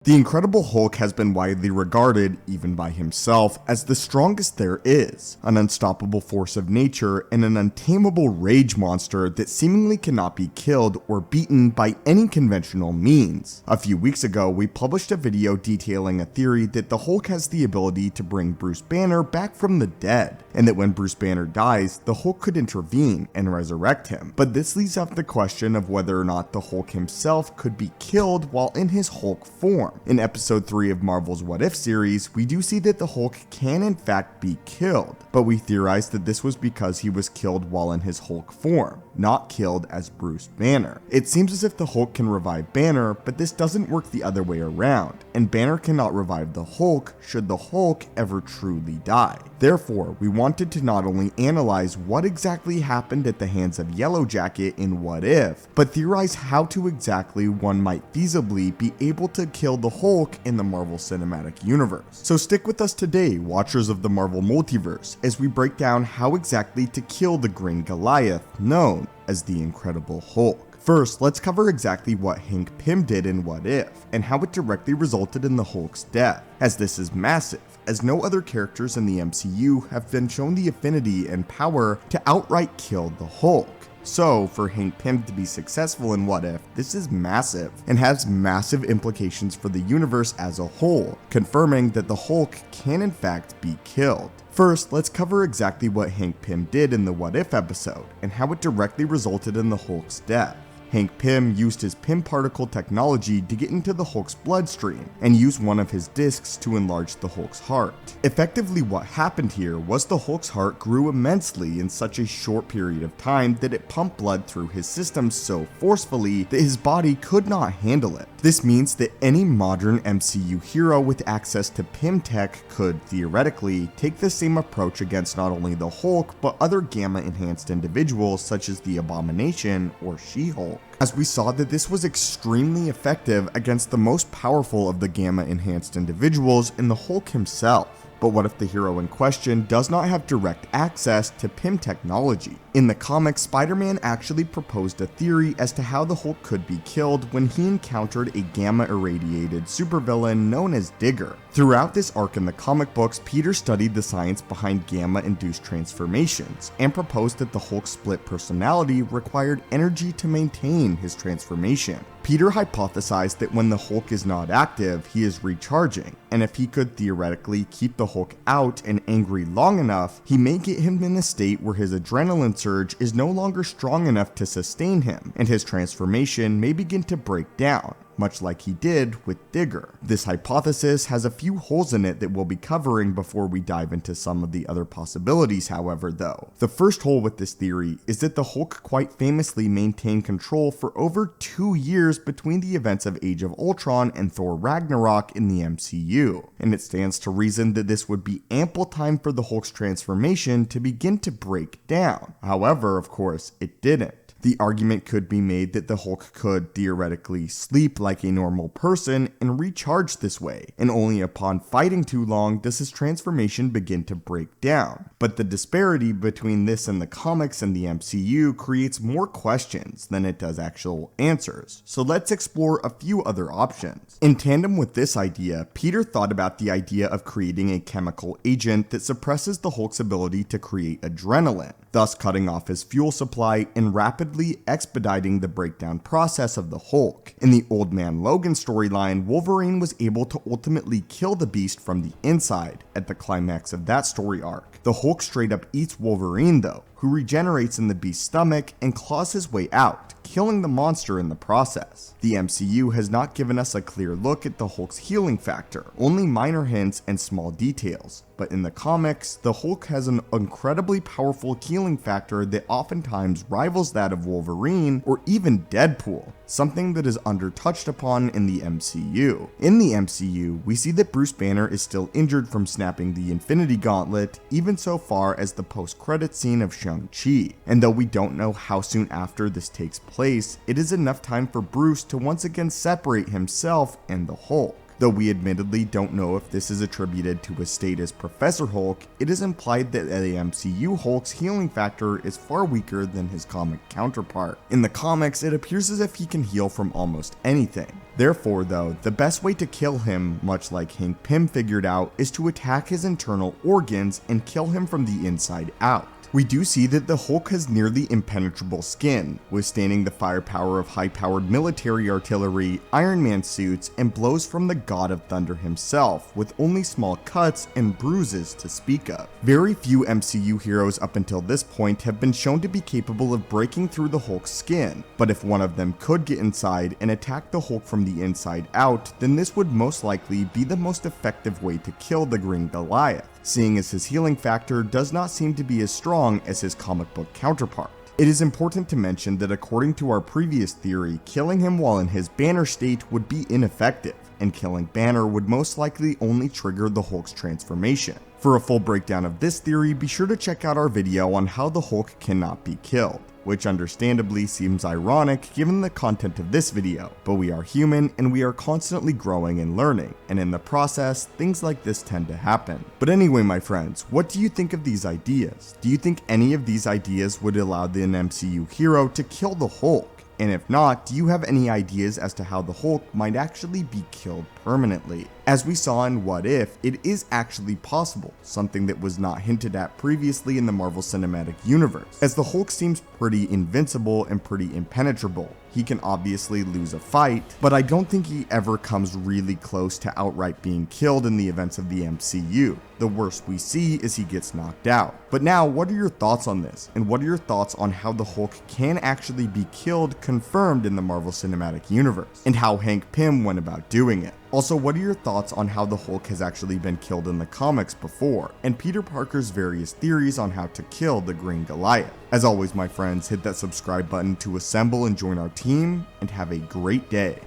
The Incredible Hulk has been widely regarded, even by himself, as the strongest there is, an unstoppable force of nature and an untamable rage monster that seemingly cannot be killed or beaten by any conventional means. A few weeks ago, we published a video detailing a theory that the Hulk has the ability to bring Bruce Banner back from the dead, and that when Bruce Banner dies, the Hulk could intervene and resurrect him. But this leaves up the question of whether or not the Hulk himself could be killed while in his Hulk form. In episode 3 of Marvel's What If series, we do see that the Hulk can in fact be killed, but we theorized that this was because he was killed while in his Hulk form, not killed as Bruce Banner. It seems as if the Hulk can revive Banner, but this doesn't work the other way around, and Banner cannot revive the Hulk should the Hulk ever truly die. Therefore, we wanted to not only analyze what exactly happened at the hands of Yellowjacket in What If, but theorize how to exactly one might feasibly be able to kill the Hulk in the Marvel Cinematic Universe. So stick with us today, watchers of the Marvel Multiverse, as we break down how exactly to kill the Green Goliath, known as the Incredible Hulk. First, let's cover exactly what Hank Pym did in What If, and how it directly resulted in the Hulk's death, as this is massive, as no other characters in the MCU have been shown the affinity and power to outright kill the Hulk. So, for Hank Pym to be successful in What If, this is massive, and has massive implications for the universe as a whole, confirming that the Hulk can in fact be killed. First, let's cover exactly what Hank Pym did in the What If episode, and how it directly resulted in the Hulk's death. Hank Pym used his Pym particle technology to get into the Hulk's bloodstream, and used one of his discs to enlarge the Hulk's heart. Effectively, what happened here was the Hulk's heart grew immensely in such a short period of time that it pumped blood through his system so forcefully that his body could not handle it. This means that any modern MCU hero with access to Pym tech could, theoretically, take the same approach against not only the Hulk, but other gamma-enhanced individuals such as the Abomination or She-Hulk, as we saw that this was extremely effective against the most powerful of the gamma-enhanced individuals in the Hulk himself. But what if the hero in question does not have direct access to Pym technology? In the comics, Spider-Man actually proposed a theory as to how the Hulk could be killed when he encountered a gamma-irradiated supervillain known as Digger. Throughout this arc in the comic books, Peter studied the science behind gamma-induced transformations, and proposed that the Hulk's split personality required energy to maintain his transformation. Peter hypothesized that when the Hulk is not active, he is recharging, and if he could theoretically keep the Hulk out and angry long enough, he may get him in a state where his adrenaline surge is no longer strong enough to sustain him, and his transformation may begin to break down, much like he did with Digger. This hypothesis has a few holes in it that we'll be covering before we dive into some of the other possibilities, however, though. The first hole with this theory is that the Hulk quite famously maintained control for over 2 years between the events of Age of Ultron and Thor Ragnarok in the MCU, and it stands to reason that this would be ample time for the Hulk's transformation to begin to break down. However, of course, it didn't. The argument could be made that the Hulk could theoretically sleep like a normal person and recharge this way, and only upon fighting too long does his transformation begin to break down. But the disparity between this and the comics and the MCU creates more questions than it does actual answers, so let's explore a few other options. In tandem with this idea, Peter thought about the idea of creating a chemical agent that suppresses the Hulk's ability to create adrenaline, thus cutting off his fuel supply and rapidly expediting the breakdown process of the Hulk. In the Old Man Logan storyline, Wolverine was able to ultimately kill the Beast from the inside at the climax of that story arc. The Hulk straight up eats Wolverine though, who regenerates in the Beast's stomach and claws his way out, killing the monster in the process. The MCU has not given us a clear look at the Hulk's healing factor, only minor hints and small details. But in the comics, the Hulk has an incredibly powerful healing factor that oftentimes rivals that of Wolverine or even Deadpool, something that is undertouched upon in the MCU. In the MCU, we see that Bruce Banner is still injured from snapping the Infinity Gauntlet, even so far as the post-credit scene of Shang-Chi. And though we don't know how soon after this takes place, it is enough time for Bruce to once again separate himself and the Hulk. Though we admittedly don't know if this is attributed to his state as Professor Hulk, it is implied that the MCU Hulk's healing factor is far weaker than his comic counterpart. In the comics, it appears as if he can heal from almost anything. Therefore though, the best way to kill him, much like Hank Pym figured out, is to attack his internal organs and kill him from the inside out. We do see that the Hulk has nearly impenetrable skin, withstanding the firepower of high-powered military artillery, Iron Man suits, and blows from the God of Thunder himself, with only small cuts and bruises to speak of. Very few MCU heroes up until this point have been shown to be capable of breaking through the Hulk's skin, but if one of them could get inside and attack the Hulk from the inside out, then this would most likely be the most effective way to kill the Green Goliath, seeing as his healing factor does not seem to be as strong as his comic book counterpart. It is important to mention that according to our previous theory, killing him while in his Banner state would be ineffective, and killing Banner would most likely only trigger the Hulk's transformation. For a full breakdown of this theory, be sure to check out our video on how the Hulk cannot be killed, which understandably seems ironic given the content of this video, but we are human and we are constantly growing and learning, and in the process, things like this tend to happen. But anyway, my friends, what do you think of these ideas? Do you think any of these ideas would allow the MCU hero to kill the Hulk? And if not, do you have any ideas as to how the Hulk might actually be killed permanently? As we saw in What If, it is actually possible, something that was not hinted at previously in the Marvel Cinematic Universe, as the Hulk seems pretty invincible and pretty impenetrable. He can obviously lose a fight, but I don't think he ever comes really close to outright being killed in the events of the MCU. The worst we see is he gets knocked out. But now, what are your thoughts on this? And what are your thoughts on how the Hulk can actually be killed confirmed in the Marvel Cinematic Universe? And how Hank Pym went about doing it? Also, what are your thoughts on how the Hulk has actually been killed in the comics before, and Peter Parker's various theories on how to kill the Green Goliath? As always, my friends, hit that subscribe button to assemble and join our team, and have a great day.